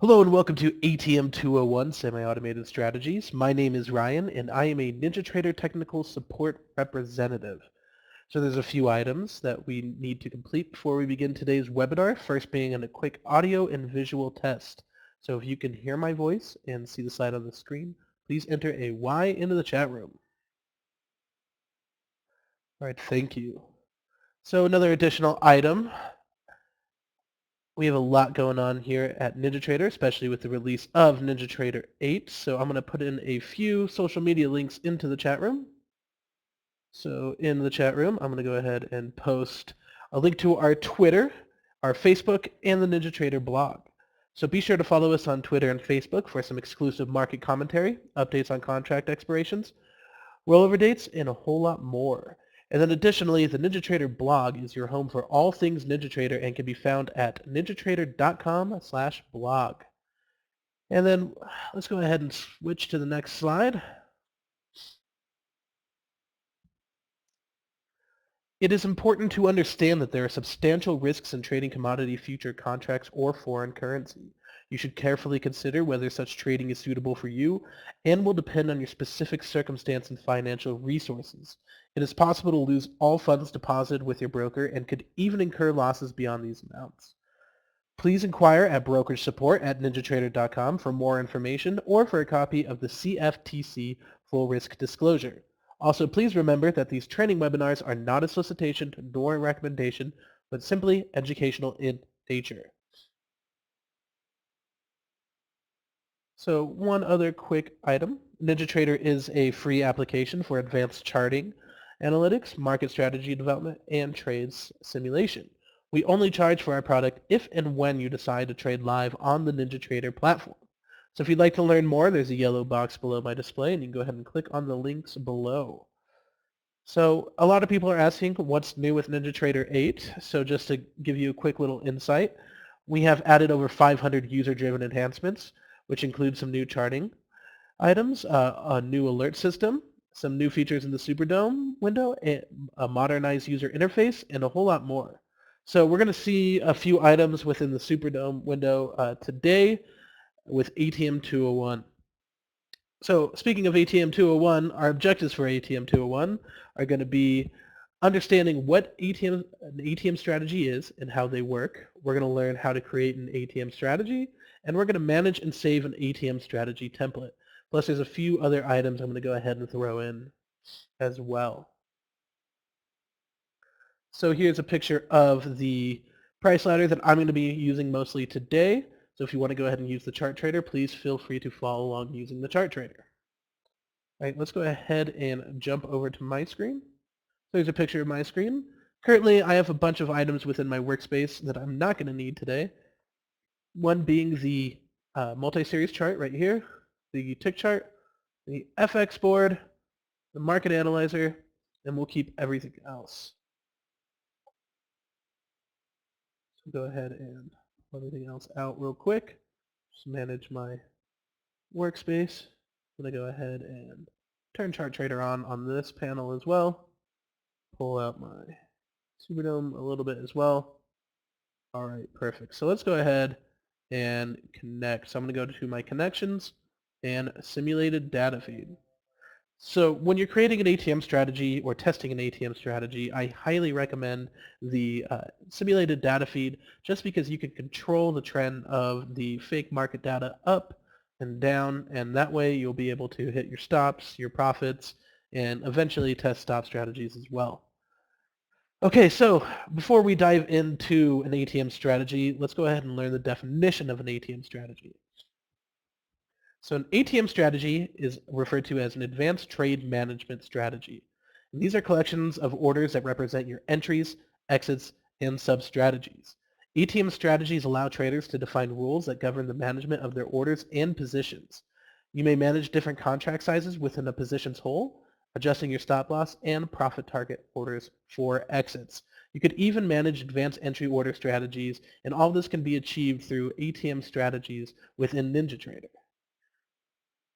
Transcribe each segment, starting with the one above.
Hello and welcome to ATM 201 Semi-Automated Strategies. My name is Ryan and I am a NinjaTrader Technical Support Representative. So there's a few items that we need to complete before we begin today's webinar, first being a quick audio and visual test. So if you can hear my voice and see the slide on the screen, please enter a Y into the chat room. All right, thank you. So another additional item. We have a lot going on here at NinjaTrader, especially with the release of NinjaTrader 8. So I'm going to put in a few social media links into the chat room. So in the chat room, I'm going to go ahead and post a link to our Twitter, our Facebook, and the NinjaTrader blog. So be sure to follow us on Twitter and Facebook for some exclusive market commentary, updates on contract expirations, rollover dates, and a whole lot more. And then additionally, the NinjaTrader blog is your home for all things NinjaTrader and can be found at ninjatrader.com/blog. And then let's go ahead and switch to the next slide. It is important to understand that there are substantial risks in trading commodity future contracts or foreign currency. You should carefully consider whether such trading is suitable for you and will depend on your specific circumstance and financial resources. It is possible to lose all funds deposited with your broker and could even incur losses beyond these amounts. Please inquire at brokerage support at ninjatrader.com for more information or for a copy of the CFTC full risk disclosure. Also, please remember that these training webinars are not a solicitation nor a recommendation, but simply educational in nature. So one other quick item. NinjaTrader is a free application for advanced charting, analytics, market strategy development, and trades simulation. We only charge for our product if and when you decide to trade live on the NinjaTrader platform. So if you'd like to learn more, there's a yellow box below my display, and you can go ahead and click on the links below. So a lot of people are asking what's new with NinjaTrader 8. So just to give you a quick little insight, we have added over 500 user-driven enhancements, which include some new charting items, a new alert system, some new features in the Superdome window, a modernized user interface, and a whole lot more. So we're going to see a few items within the Superdome window today with ATM 201. So speaking of ATM 201, our objectives for ATM 201 are going to be understanding what an ATM strategy is and how they work. We're going to learn how to create an ATM strategy, and we're going to manage and save an ATM strategy template. Plus there's a few other items I'm going to go ahead and throw in as well. So here's a picture of the price ladder that I'm going to be using mostly today. So if you want to go ahead and use the chart trader, please feel free to follow along using the chart trader. All right, let's go ahead and jump over to my screen. So here's a picture of my screen. Currently, I have a bunch of items within my workspace that I'm not going to need today. One being the multi-series chart right here, the tick chart, the FX board, the market analyzer, and we'll keep everything else. So go ahead and pull everything else out real quick. Just manage my workspace. I'm going to go ahead and turn Chart Trader on this panel as well. Pull out my Superdome a little bit as well. All right, perfect. So let's go ahead and connect. So I'm going to go to my connections and simulated data feed. So when you're creating an ATM strategy or testing an ATM strategy, I highly recommend the simulated data feed just because you can control the trend of the fake market data up and down, and that way you'll be able to hit your stops, your profits, and eventually test stop strategies as well. Okay, so before we dive into an ATM strategy, let's go ahead and learn the definition of an ATM strategy. So an ATM strategy is referred to as an advanced trade management strategy. And these are collections of orders that represent your entries, exits, and sub-strategies. ATM strategies allow traders to define rules that govern the management of their orders and positions. You may manage different contract sizes within a position's whole, adjusting your stop loss and profit target orders for exits. You could even manage advanced entry order strategies, and all this can be achieved through ATM strategies within NinjaTrader.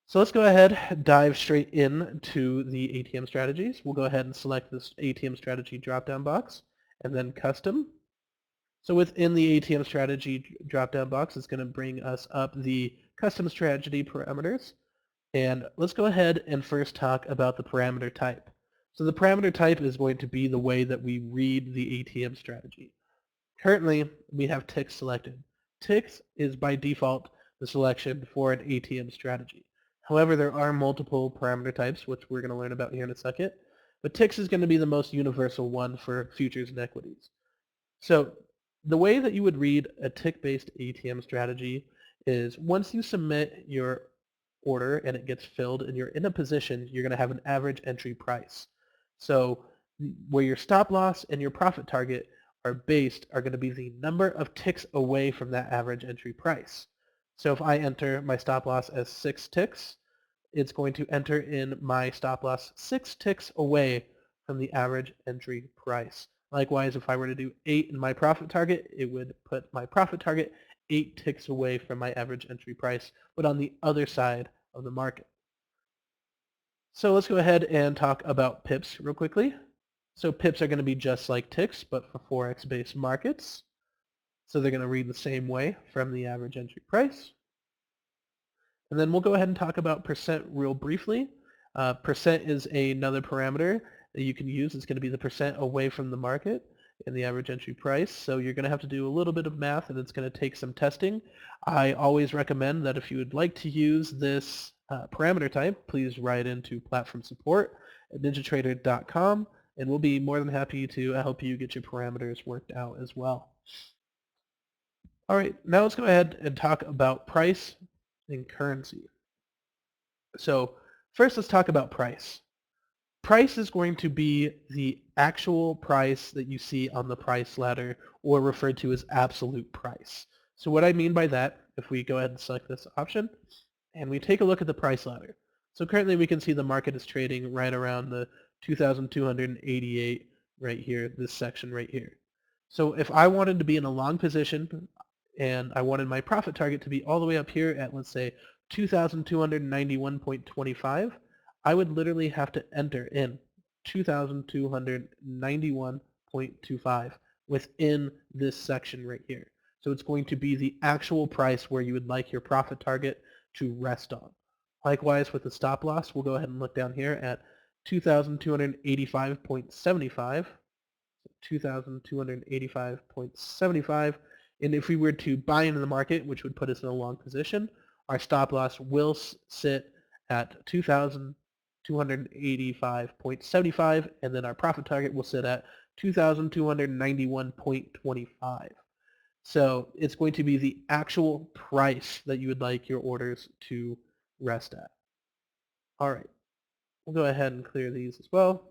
So let's go ahead, dive straight into the ATM strategies. We'll go ahead and select this ATM strategy drop-down box, and then custom. So within the ATM strategy drop-down box, it's going to bring us up the custom strategy parameters. And let's go ahead and first talk about the parameter type. So the parameter type is going to be the way that we read the ATM strategy. Currently, we have ticks selected. Ticks is by default the selection for an ATM strategy. However, there are multiple parameter types, which we're going to learn about here in a second. But ticks is going to be the most universal one for futures and equities. So the way that you would read a tick-based ATM strategy is once you submit your order and it gets filled and you're in a position, you're going to have an average entry price. So where your stop loss and your profit target are based are going to be the number of ticks away from that average entry price. So if I enter my stop loss as 6 ticks, it's going to enter in my stop loss 6 ticks away from the average entry price. Likewise, if I were to do 8 in my profit target, it would put my profit target 8 ticks away from my average entry price, but on the other side of the market. So let's go ahead and talk about pips real quickly. So pips are going to be just like ticks, but for Forex-based markets. So they're going to read the same way from the average entry price. And then we'll go ahead and talk about percent real briefly. Percent is another parameter that you can use. It's going to be the percent away from the market in the average entry price. So you're going to have to do a little bit of math, and it's going to take some testing. I always recommend that if you would like to use this parameter type, please write into platform support at NinjaTrader.com, and we'll be more than happy to help you get your parameters worked out as well. All right, now let's go ahead and talk about price and currency. So first let's talk about price. Price is going to be the actual price that you see on the price ladder, or referred to as absolute price. So what I mean by that, if we go ahead and select this option, and we take a look at the price ladder. So currently we can see the market is trading right around the 2,288 right here, this section right here. So if I wanted to be in a long position and I wanted my profit target to be all the way up here at, let's say, 2,291.25, I would literally have to enter in 2,291.25 within this section right here. So it's going to be the actual price where you would like your profit target to rest on. Likewise with the stop loss, we'll go ahead and look down here at 2,285.75, 2,285.75, and if we were to buy into the market, which would put us in a long position, our stop loss will sit at 2,285.75, and then our profit target will sit at 2,291.25. So it's going to be the actual price that you would like your orders to rest at. All right, we'll go ahead and clear these as well.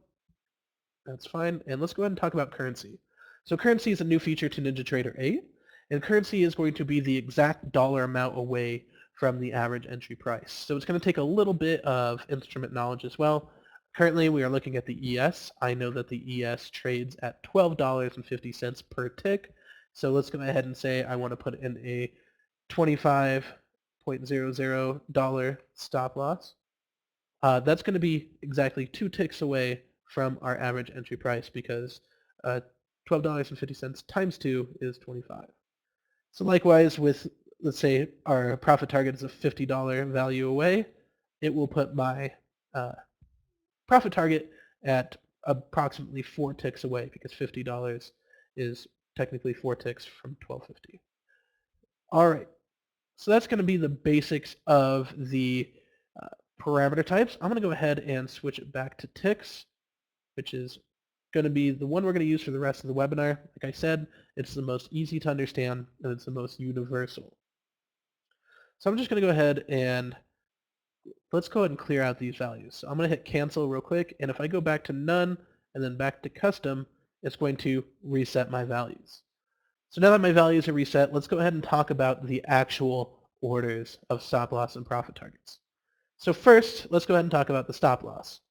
That's fine. And let's go ahead and talk about currency. So currency is a new feature to NinjaTrader 8, and currency is going to be the exact dollar amount away from the average entry price. So it's going to take a little bit of instrument knowledge as well. Currently we are looking at the ES. I know that the ES trades at $12.50 per tick. So let's go ahead and say I want to put in a $25.00 stop loss. That's going to be exactly 2 ticks away from our average entry price, because $12.50 times 2 is 25. So likewise with, let's say our profit target is a $50 value away, it will put my profit target at approximately 4 ticks away, because $50 is technically 4 ticks from $12.50. All right, so that's going to be the basics of the parameter types. I'm going to go ahead and switch it back to ticks, which is going to be the one we're going to use for the rest of the webinar. Like I said, it's the most easy to understand and it's the most universal. So I'm just going to go ahead and let's go ahead and clear out these values. So I'm going to hit cancel real quick, and if I go back to none and then back to custom, it's going to reset my values. So now that my values are reset, let's go ahead and talk about the actual orders of stop loss and profit targets. So first, let's go ahead and talk about the stop loss.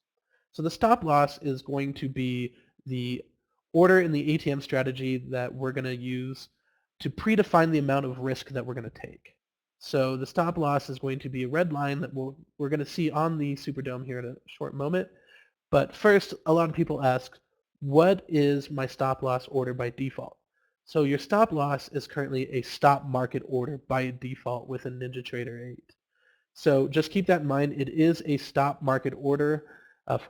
So the stop loss is going to be the order in the ATM strategy that we're going to use to predefine the amount of risk that we're going to take. So the stop loss is going to be a red line that we're going to see on the Superdome here in a short moment. But first, a lot of people ask, what is my stop loss order by default? So your stop loss is currently a stop market order by default within NinjaTrader 8. So just keep that in mind. It is a stop market order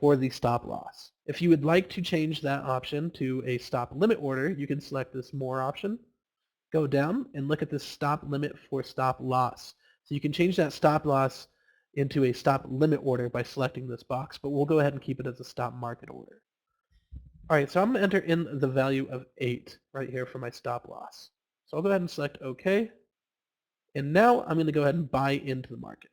for the stop loss. If you would like to change that option to a stop limit order, you can select this more option, go down and look at this stop limit for stop loss. So you can change that stop loss into a stop limit order by selecting this box, but we'll go ahead and keep it as a stop market order. All right, so I'm going to enter in the value of 8 right here for my stop loss. So I'll go ahead and select OK. And now I'm going to go ahead and buy into the market.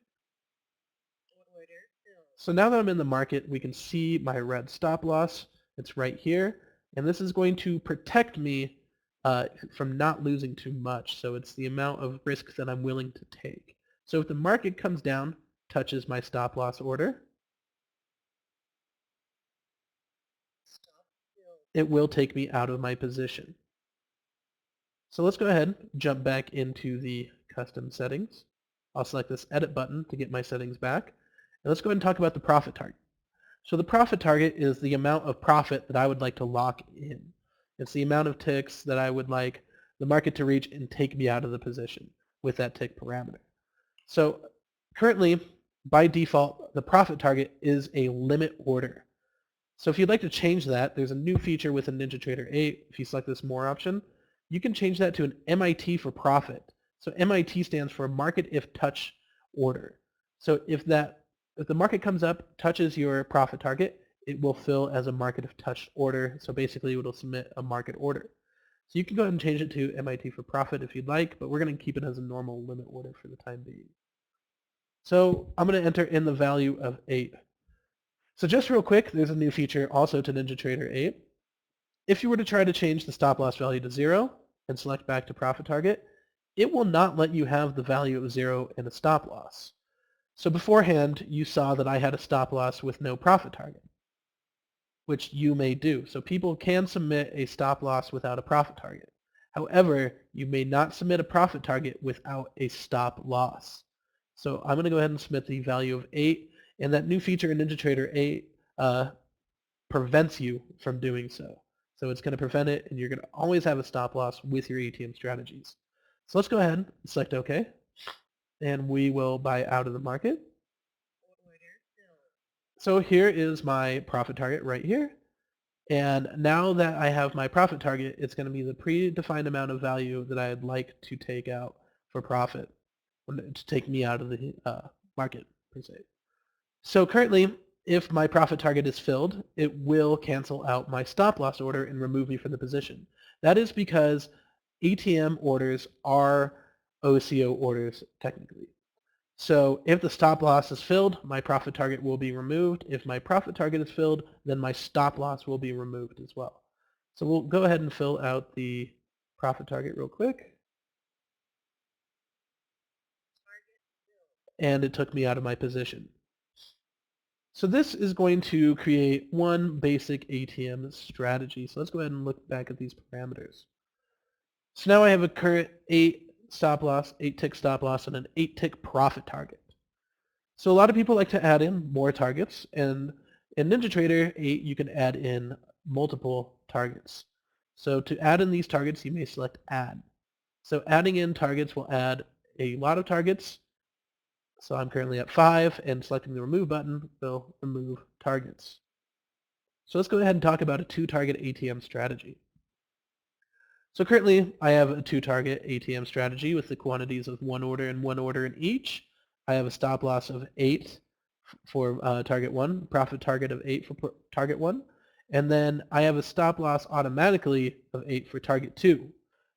So now that I'm in the market, we can see my red stop loss. It's right here. And this is going to protect me from not losing too much. So it's the amount of risk that I'm willing to take. So if the market comes down, touches my stop loss order, it will take me out of my position. So let's go ahead, jump back into the custom settings. I'll select this edit button to get my settings back. And let's go ahead and talk about the profit target. So the profit target is the amount of profit that I would like to lock in. It's the amount of ticks that I would like the market to reach and take me out of the position with that tick parameter. So currently, by default, the profit target is a limit order. So if you'd like to change that, there's a new feature within NinjaTrader 8. If you select this more option, you can change that to an MIT for profit. So MIT stands for market if touch order. So if the market comes up, touches your profit target, it will fill as a market if touched order. So basically it will submit a market order. So you can go ahead and change it to MIT for profit if you'd like, but we're going to keep it as a normal limit order for the time being. So I'm going to enter in the value of 8. So just real quick, there's a new feature also to NinjaTrader 8. If you were to try to change the stop loss value to 0 and select back to profit target, it will not let you have the value of 0 in a stop loss. So beforehand, you saw that I had a stop loss with no profit target, which you may do. So people can submit a stop loss without a profit target. However, you may not submit a profit target without a stop loss. So I'm going to go ahead and submit the value of 8, and that new feature in NinjaTrader 8 prevents you from doing so. So it's going to prevent it, and you're going to always have a stop loss with your ATM strategies. So let's go ahead and select OK, and we will buy out of the market. So here is my profit target right here. And now that I have my profit target, it's going to be the predefined amount of value that I'd like to take out for profit, to take me out of the market, per se. So currently, if my profit target is filled, it will cancel out my stop loss order and remove me from the position. That is because ATM orders are OCO orders technically. So if the stop loss is filled, my profit target will be removed. If my profit target is filled, then my stop loss will be removed as well. So we'll go ahead and fill out the profit target real quick. And it took me out of my position. So this is going to create one basic ATM strategy. So let's go ahead and look back at these parameters. So now I have a current 8 stop loss, 8 tick stop loss, and an 8 tick profit target. So a lot of people like to add in more targets, and in NinjaTrader 8 you can add in multiple targets. So to add in these targets, you may select Add. So adding in targets will add a lot of targets. So I'm currently at 5, and selecting the Remove button will remove targets. So let's go ahead and talk about a 2-target ATM strategy. So currently I have a 2-target ATM strategy with the quantities of 1 order and 1 order in each. I have a stop loss of 8 for target 1, profit target of 8 for target 1, and then I have a stop loss automatically of 8 for target 2.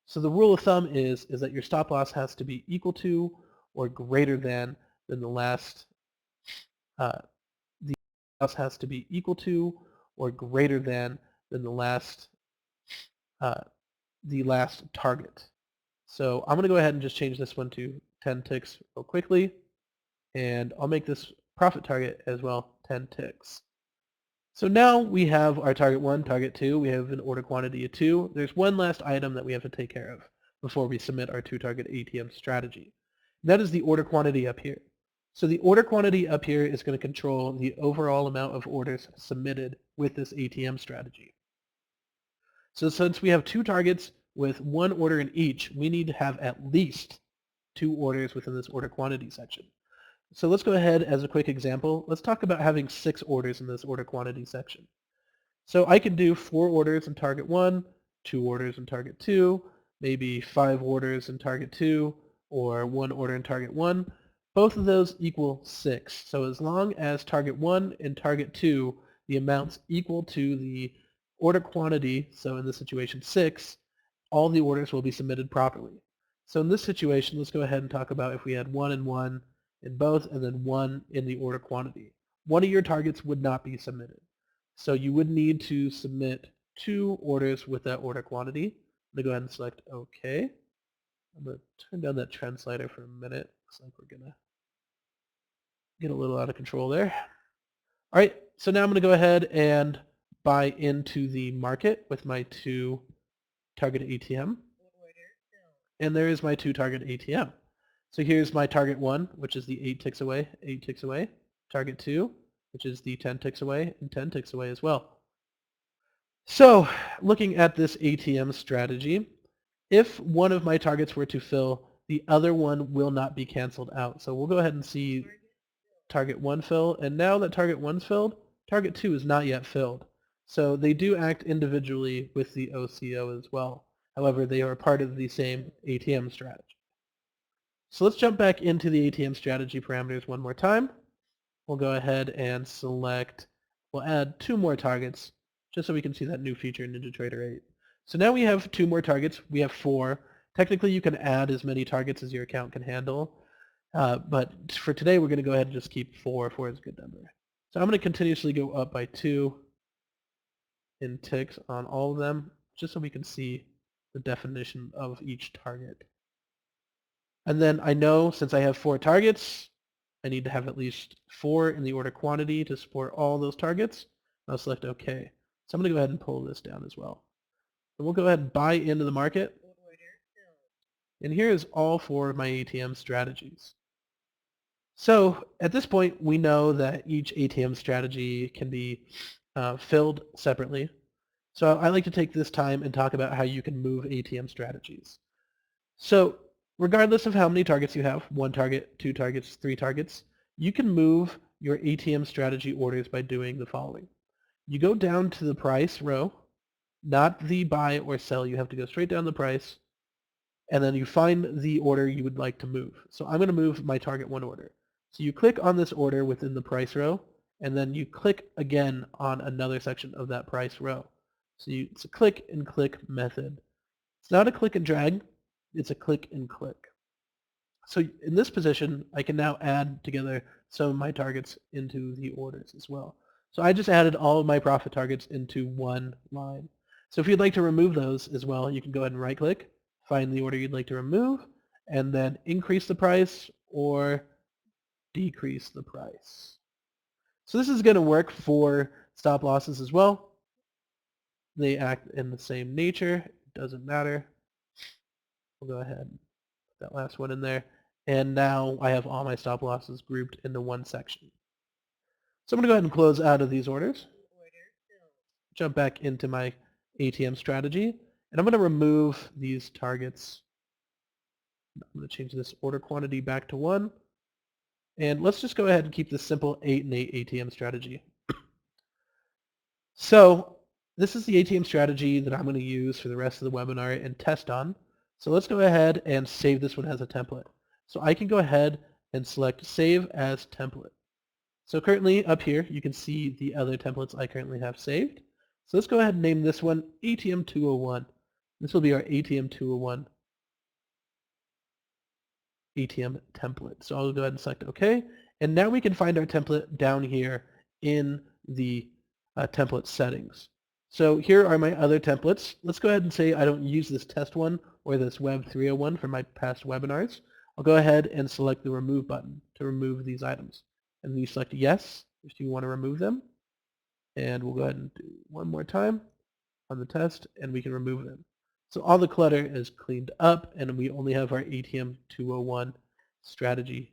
So the rule of thumb is that your stop loss has to be equal to or greater than the last the loss has to be equal to or greater than the last target. So I'm going to go ahead and just change this one to 10 ticks real quickly, and I'll make this profit target as well 10 ticks. So now we have our target 1, target 2, we have an order quantity of 2. There's one last item that we have to take care of before we submit our 2-target ATM strategy. That is the order quantity up here. So the order quantity up here is going to control the overall amount of orders submitted with this ATM strategy. So since we have 2 targets, with one order in each, we need to have at least 2 orders within this order quantity section. So let's go ahead as a quick example. Let's talk about having 6 orders in this order quantity section. So I can do 4 orders in target 1, 2 orders in target 2, maybe 5 orders in target 2, or 1 order in target 1. Both of those equal 6. So as long as target 1 and target 2, the amounts equal to the order quantity, so in this situation 6, all the orders will be submitted properly. So in this situation, let's go ahead and talk about if we had 1 and 1 in both, and then 1 in the order quantity. One of your targets would not be submitted. So you would need to submit 2 orders with that order quantity. I'm going to go ahead and select OK. I'm going to turn down that trend slider for a minute. Looks like we're going to get a little out of control there. All right, so now I'm going to go ahead and buy into the market with my 2 target ATM. And there is my 2 target ATM. So here's my target 1, which is the 8 ticks away, 8 ticks away. Target 2, which is the 10 ticks away, and 10 ticks away as well. So looking at this ATM strategy, if one of my targets were to fill, the other one will not be canceled out. So we'll go ahead and see target 1 fill, and now that target 1's filled, target 2 is not yet filled. So they do act individually with the OCO as well. However, they are part of the same ATM strategy. So let's jump back into the ATM strategy parameters one more time. We'll go ahead and select, we'll add 2 more targets just so we can see that new feature in NinjaTrader 8. So now we have 2 more targets. We have 4. Technically you can add as many targets as your account can handle. But for today we're going to go ahead and just keep 4. 4 is a good number. So I'm going to continuously go up by 2 in ticks on all of them just so we can see the definition of each target. And then I know since I have 4 targets, I need to have at least 4 in the order quantity to support all those targets. I'll select OK. So I'm going to go ahead and pull this down as well. And we'll go ahead and buy into the market. And here is all 4 of my ATM strategies. So at this point, we know that each ATM strategy can be filled separately. So I like to take this time and talk about how you can move ATM strategies. So regardless of how many targets you have, 1 target, 2 targets, 3 targets, you can move your ATM strategy orders by doing the following. You go down to the price row, not the buy or sell. You have to go straight down the price, and then you find the order you would like to move. So I'm going to move my target 1 order. So you click on this order within the price row, and then you click again on another section of that price row. So it's a click and click method. It's not a click and drag, it's a click and click. So in this position, I can now add together some of my targets into the orders as well. So I just added all of my profit targets into one line. So if you'd like to remove those as well, you can go ahead and right click, find the order you'd like to remove, and then increase the price or decrease the price. So this is going to work for stop losses as well. They act in the same nature. It doesn't matter. We'll go ahead and put that last one in there. And now I have all my stop losses grouped into one section. So I'm going to go ahead and close out of these orders. Jump back into my ATM strategy. And I'm going to remove these targets. I'm going to change this order quantity back to 1. And let's just go ahead and keep this simple 8 and 8 ATM strategy. So this is the ATM strategy that I'm going to use for the rest of the webinar and test on. So let's go ahead and save this one as a template. So I can go ahead and select Save as Template. So currently up here you can see the other templates I currently have saved. So let's go ahead and name this one ATM 201. This will be our ATM 201 ATM template. So I'll go ahead and select OK. And now we can find our template down here in the template settings. So here are my other templates. Let's go ahead and say I don't use this test one or this Web 301 for my past webinars. I'll go ahead and select the Remove button to remove these items. And you select Yes if you want to remove them. And we'll go ahead and do one more time on the test, and we can remove them. So all the clutter is cleaned up, and we only have our ATM 201 strategy.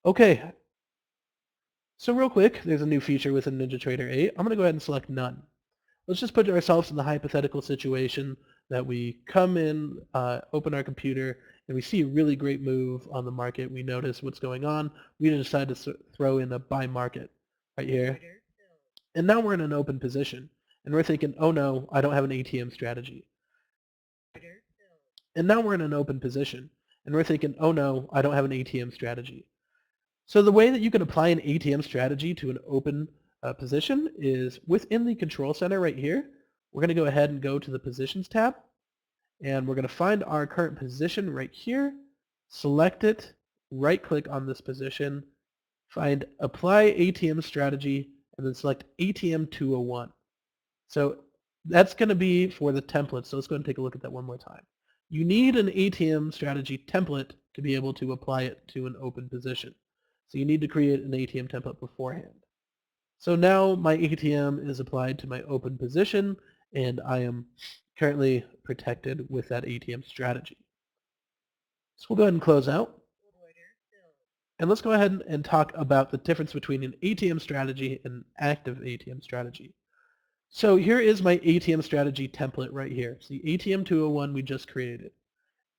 Okay. So real quick, there's a new feature within NinjaTrader 8. I'm going to go ahead and select None. Let's just put ourselves in the hypothetical situation that we come in, open our computer, and we see a really great move on the market. We notice what's going on. We decide to throw in a buy market right here. And now we're in an open position. And we're thinking, oh no, I don't have an ATM strategy. And now we're in an open position. And we're thinking, oh no, I don't have an ATM strategy. So the way that you can apply an ATM strategy to an open position is within the control center right here. We're going to go ahead and go to the positions tab. And we're going to find our current position right here, select it, right click on this position, find apply ATM strategy, and then select ATM 201. So that's going to be for the template. So let's go ahead and take a look at that one more time. You need an ATM strategy template to be able to apply it to an open position. So you need to create an ATM template beforehand. So now my ATM is applied to my open position, and I am currently protected with that ATM strategy. So we'll go ahead and close out. And let's go ahead and talk about the difference between an ATM strategy and an active ATM strategy. So here is my ATM strategy template right here. It's the ATM 201 we just created.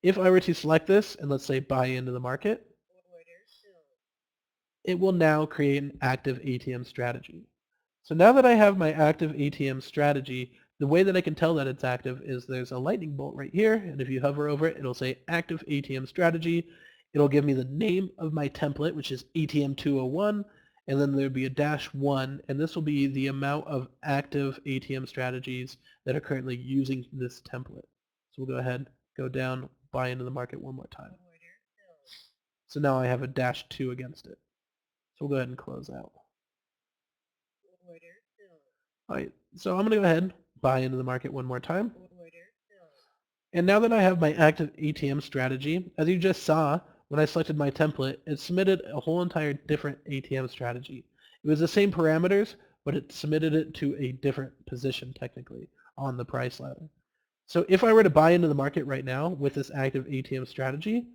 If I were to select this and let's say buy into the market, it will now create an active ATM strategy. So now that I have my active ATM strategy, the way that I can tell that it's active is there's a lightning bolt right here, and if you hover over it, it'll say active ATM strategy. It'll give me the name of my template, which is ATM 201, and then there'll be a -1, and this will be the amount of active ATM strategies that are currently using this template. So we'll go ahead, go down, buy into the market one more time. So now I have a -2 against it. So we'll go ahead and close out. Alright, so I'm going to go ahead, buy into the market one more time. And now that I have my active ATM strategy, as you just saw, when I selected my template, it submitted a whole entire different ATM strategy. It was the same parameters, but it submitted it to a different position technically on the price ladder. So if I were to buy into the market right now with this active ATM strategy,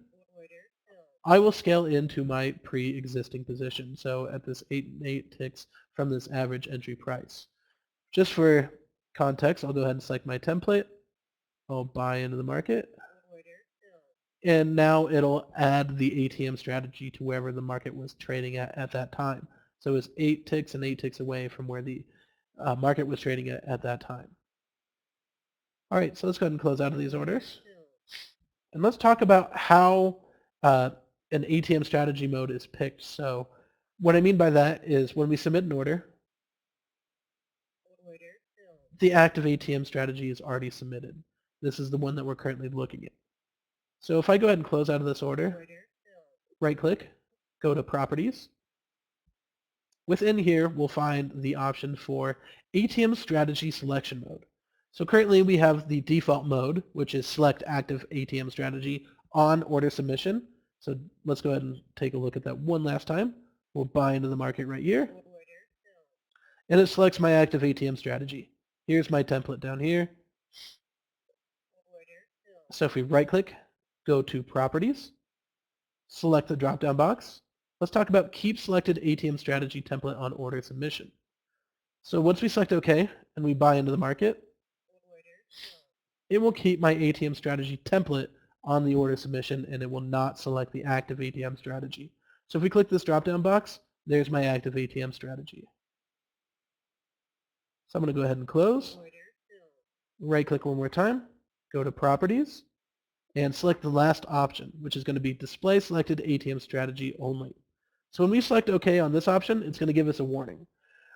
I will scale into my pre-existing position. So at this 8 and 8 ticks from this average entry price. Just for context, I'll go ahead and select my template. I'll buy into the market. And now it'll add the ATM strategy to wherever the market was trading at that time. So it's 8 ticks and 8 ticks away from where the market was trading at that time. All right, so let's go ahead and close out of these orders. And let's talk about how an ATM strategy mode is picked. So what I mean by that is when we submit an order, the active ATM strategy is already submitted. This is the one that we're currently looking at. So if I go ahead and close out of this order, right click, go to properties. Within here, we'll find the option for ATM strategy selection mode. So currently we have the default mode, which is select active ATM strategy on order submission. So let's go ahead and take a look at that one last time. We'll buy into the market right here. And it selects my active ATM strategy. Here's my template down here. So if we right click, go to properties, select the drop-down box. Let's talk about keep selected ATM strategy template on order submission. So once we select OK and we buy into the market, it will keep my ATM strategy template on the order submission and it will not select the active ATM strategy. So if we click this drop-down box, there's my active ATM strategy. So I'm going to go ahead and close. Right click one more time, go to properties, and select the last option, which is going to be display selected ATM strategy only. So when we select OK on this option, it's going to give us a warning.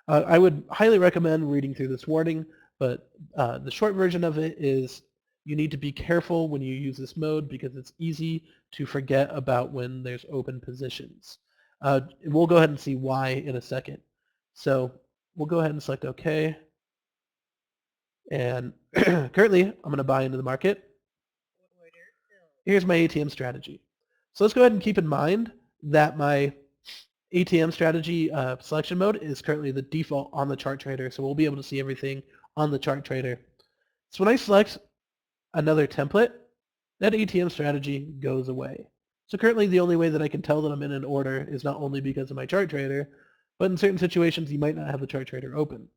I would highly recommend reading through this warning, but the short version of it is you need to be careful when you use this mode because it's easy to forget about when there's open positions. We'll go ahead and see why in a second. So we'll go ahead and select OK. And currently, I'm going to buy into the market. Here's my ATM strategy. So let's go ahead and keep in mind that my ATM strategy selection mode is currently the default on the chart trader, so we'll be able to see everything on the chart trader. So when I select another template, that ATM strategy goes away. So currently the only way that I can tell that I'm in an order is not only because of my chart trader, but in certain situations you might not have the chart trader open.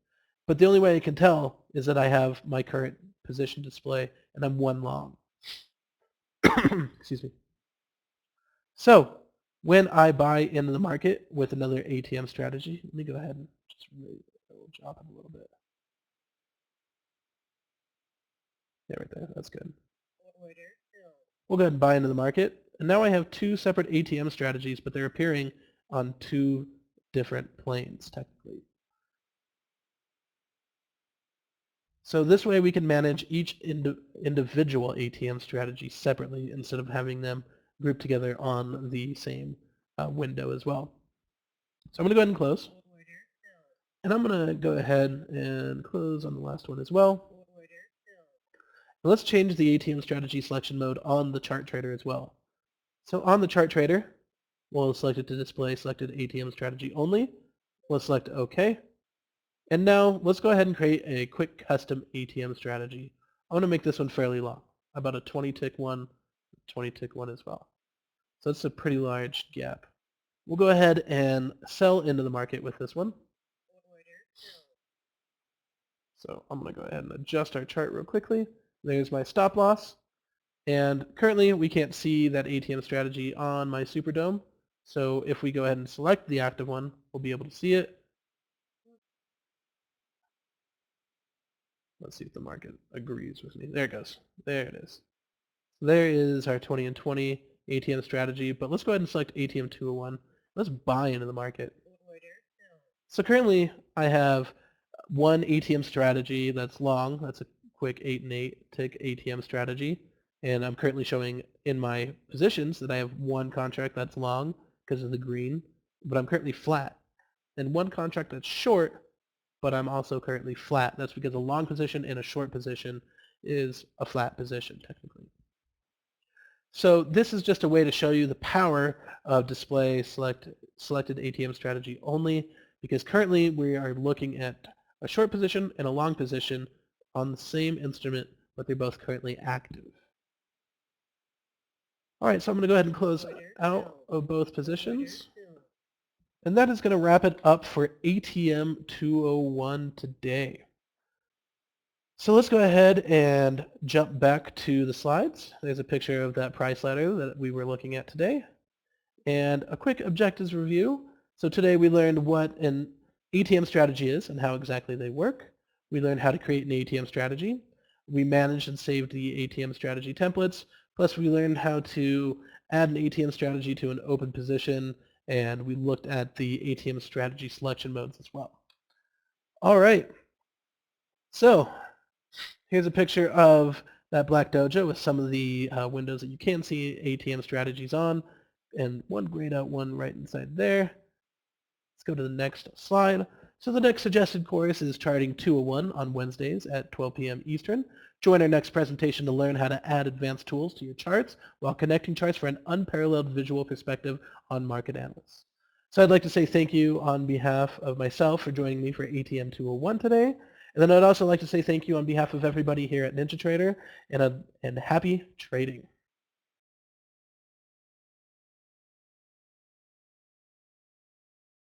But the only way I can tell is that I have my current position display and I'm 1 long. Excuse me. So when I buy into the market with another ATM strategy, let me go ahead and just really drop it a little bit. Yeah, right there. That's good. We'll go ahead and buy into the market. And now I have 2 separate ATM strategies, but they're appearing on 2 different planes, technically. So this way we can manage each individual ATM strategy separately instead of having them grouped together on the same window as well. So I'm going to go ahead and close. And I'm going to go ahead and close on the last one as well. And let's change the ATM strategy selection mode on the chart trader as well. So on the chart trader, we'll select it to display selected ATM strategy only. We'll select OK. And now let's go ahead and create a quick custom ATM strategy. I want to make this one fairly long, about a 20 tick one, 20 tick one as well. So that's a pretty large gap. We'll go ahead and sell into the market with this one. So I'm going to go ahead and adjust our chart real quickly. There's my stop loss. And currently we can't see that ATM strategy on my Superdome. So if we go ahead and select the active one, we'll be able to see it. Let's see if the market agrees with me. There it goes. There it is. There is our 20 and 20 ATM strategy, but let's go ahead and select ATM 201. Let's buy into the market. So currently I have one ATM strategy that's long. That's a quick 8 and 8 tick ATM strategy. And I'm currently showing in my positions that I have one contract that's long because of the green, but I'm currently flat. And one contract that's short, but I'm also currently flat. That's because a long position and a short position is a flat position, technically. So this is just a way to show you the power of display selected ATM strategy only, because currently we are looking at a short position and a long position on the same instrument, but they're both currently active. All right, so I'm going to go ahead and close out of both positions. And that is going to wrap it up for ATM 201 today. So let's go ahead and jump back to the slides. There's a picture of that price ladder that we were looking at today. And a quick objectives review. So today we learned what an ATM strategy is and how exactly they work. We learned how to create an ATM strategy. We managed and saved the ATM strategy templates. Plus we learned how to add an ATM strategy to an open position, and we looked at the ATM strategy selection modes as well. All right. So here's a picture of that black dojo with some of the windows that you can see ATM strategies on, and one grayed out one right inside there. Let's go to the next slide. So the next suggested course is Charting 201 on Wednesdays at 12 p.m. Eastern. Join our next presentation to learn how to add advanced tools to your charts while connecting charts for an unparalleled visual perspective on market analysts. So I'd like to say thank you on behalf of myself for joining me for ATM 201 today. And then I'd also like to say thank you on behalf of everybody here at NinjaTrader, and happy trading.